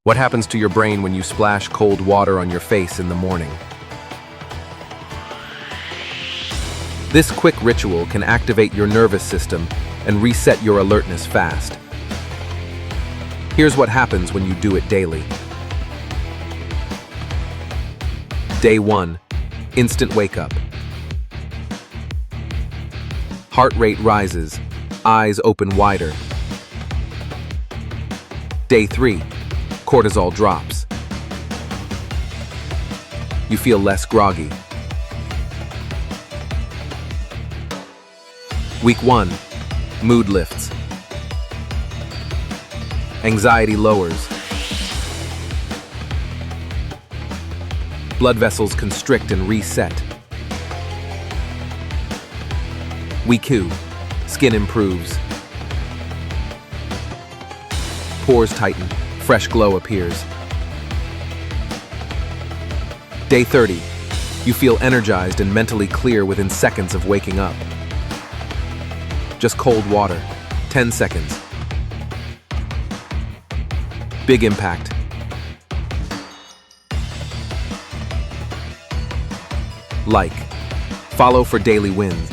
What happens to your brain when you splash cold water on your face in the morning? This quick ritual can activate your nervous system and reset your alertness fast. Here's what happens when you do it daily. Day 1. Instant wake up. Heart rate rises, eyes open wider. Day 3. Cortisol drops. You feel less groggy. Week 1. Mood lifts. Anxiety lowers. Blood vessels constrict and reset. Week 2. Skin improves. Pores tighten. Fresh glow appears. Day 30. You feel energized and mentally clear within seconds of waking up. Just cold water. 10 seconds. Big impact. Like. Follow for daily wins.